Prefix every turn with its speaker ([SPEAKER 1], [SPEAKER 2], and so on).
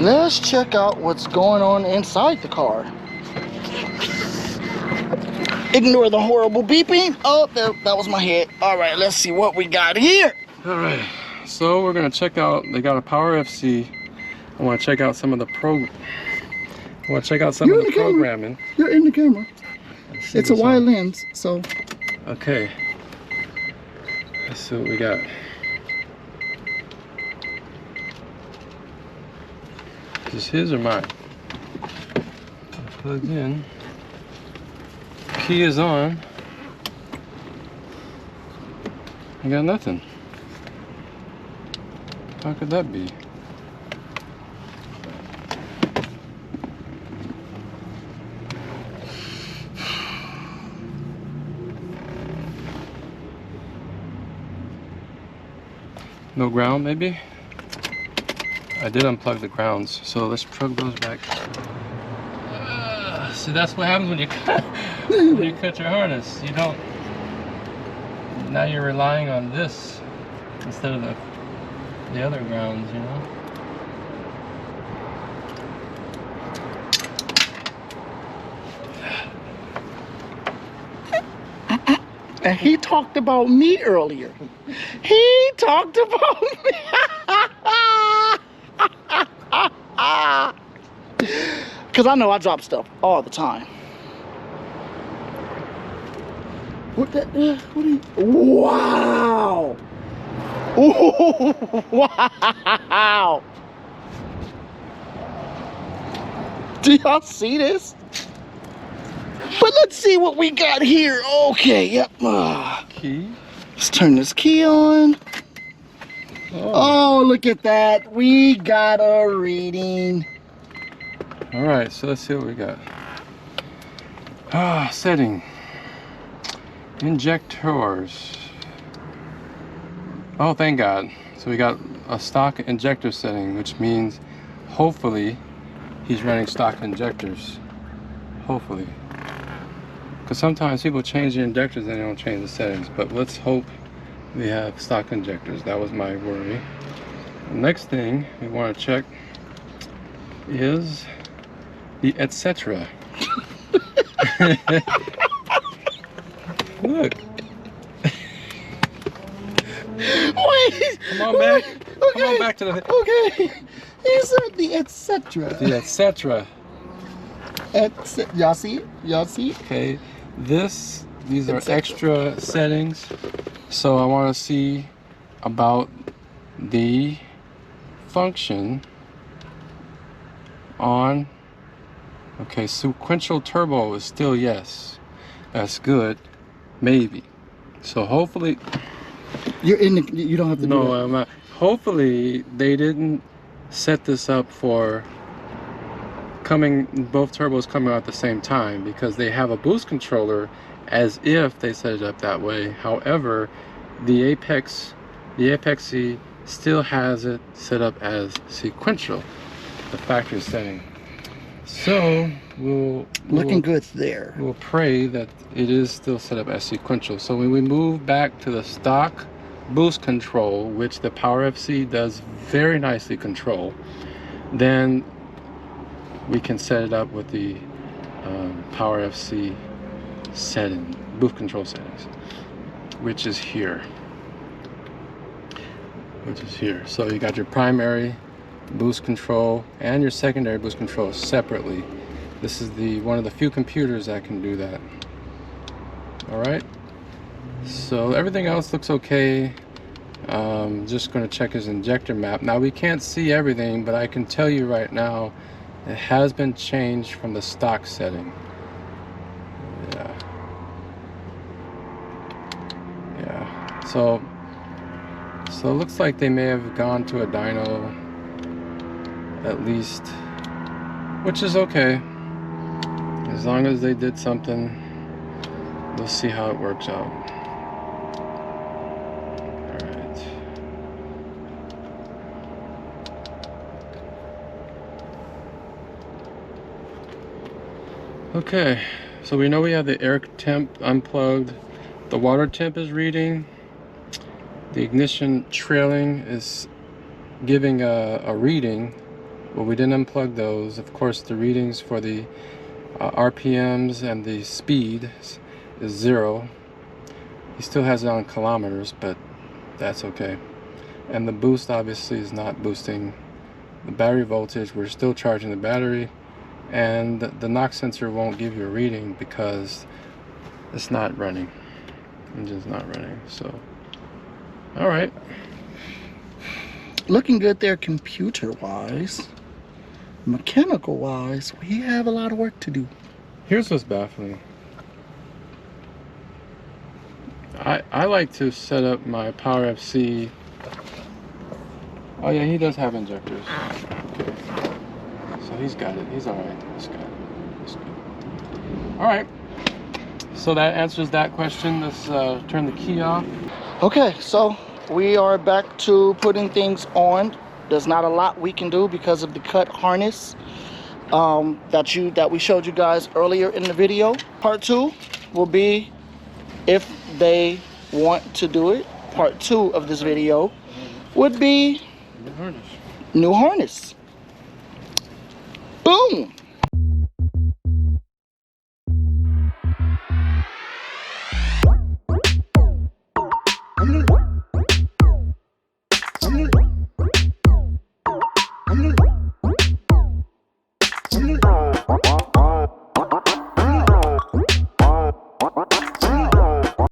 [SPEAKER 1] Let's check out what's going on inside the car. Ignore the horrible beeping. Oh, that was my head. All right, let's see what we got here.
[SPEAKER 2] All right, so we're gonna check out, they got a Power FC. I wanna check out some of the programming.
[SPEAKER 1] You're in the camera. It's a wide lens, so.
[SPEAKER 2] Okay, let's see what we got. Is this his or mine? Plugged in. Key is on. I got nothing. How could that be? No ground, maybe? I did unplug the grounds, so let's plug those back. See, that's what happens when you cut, when you cut your harness. You don't. Now you're relying on this instead of the other grounds, you know.
[SPEAKER 1] And he talked about me earlier. He talked about me. Because I know I drop stuff all the time. What the? What are you? Wow! Ooh, wow! Do y'all see this? But let's see what we got here. Okay, yep.
[SPEAKER 2] Key.
[SPEAKER 1] Let's turn this key on. Oh, look at that. We got a reading.
[SPEAKER 2] All right, so let's see what we got. Setting. Injectors. Oh, thank God. So we got a stock injector setting, which means hopefully he's running stock injectors. Hopefully. Because sometimes people change the injectors and they don't change the settings. But let's hope we have stock injectors. That was my worry. The next thing we want to check is the etc. Look.
[SPEAKER 1] Wait.
[SPEAKER 2] Come on back.
[SPEAKER 1] Okay.
[SPEAKER 2] Come on back to the.
[SPEAKER 1] Okay. He said the etc.
[SPEAKER 2] The etc.
[SPEAKER 1] Y'all see it? Y'all see it?
[SPEAKER 2] Okay. These are extra settings. So I want to see about the function on. Okay, sequential turbo is still yes. That's good. Maybe. So hopefully.
[SPEAKER 1] You're in the. You don't have to.
[SPEAKER 2] No,
[SPEAKER 1] do that.
[SPEAKER 2] I'm not. Hopefully they didn't set this up for both turbos coming out at the same time, because they have a boost controller as if they set it up that way. However, the Apexi still has it set up as sequential, the factory setting. So we'll
[SPEAKER 1] Looking good there.
[SPEAKER 2] We'll pray that it is still set up as sequential. So when we move back to the stock boost control, which the Power FC does very nicely control, then we can set it up with the Power FC setting, boost control settings, which is here. So you got your primary boost control and your secondary boost control separately. This is one of the few computers that can do that. All right. So everything else looks okay. Just going to check his injector map. Now we can't see everything, but I can tell you right now, it has been changed from the stock setting. Yeah. So it looks like they may have gone to a dyno, at least, which is okay. As long as they did something, we'll see how it works out. All right. Okay, so we know we have the air temp unplugged. The water temp is reading. The ignition trailing is giving a reading. Well, we didn't unplug those. Of course, the readings for the RPMs and the speed is 0. He still has it on kilometers, but that's okay. And the boost obviously is not boosting the battery voltage. We're still charging the battery, and the knock sensor won't give you a reading because it's not running. Engine's not running. So, all right.
[SPEAKER 1] Looking good there computer-wise. Mechanical-wise, we have a lot of work to do.
[SPEAKER 2] Here's what's baffling. I like to set up my Power FC. Oh yeah, he does have injectors. Okay. So he's got it. He's all right. He's got it. He's good. All right. So that answers that question. Let's turn the key off.
[SPEAKER 1] Okay, so we are back to putting things on. There's not a lot we can do because of the cut harness that we showed you guys earlier in the video. Part 2 will be if they want to do it. Part 2 of this video would be
[SPEAKER 2] New harness.
[SPEAKER 1] new harness. Boom.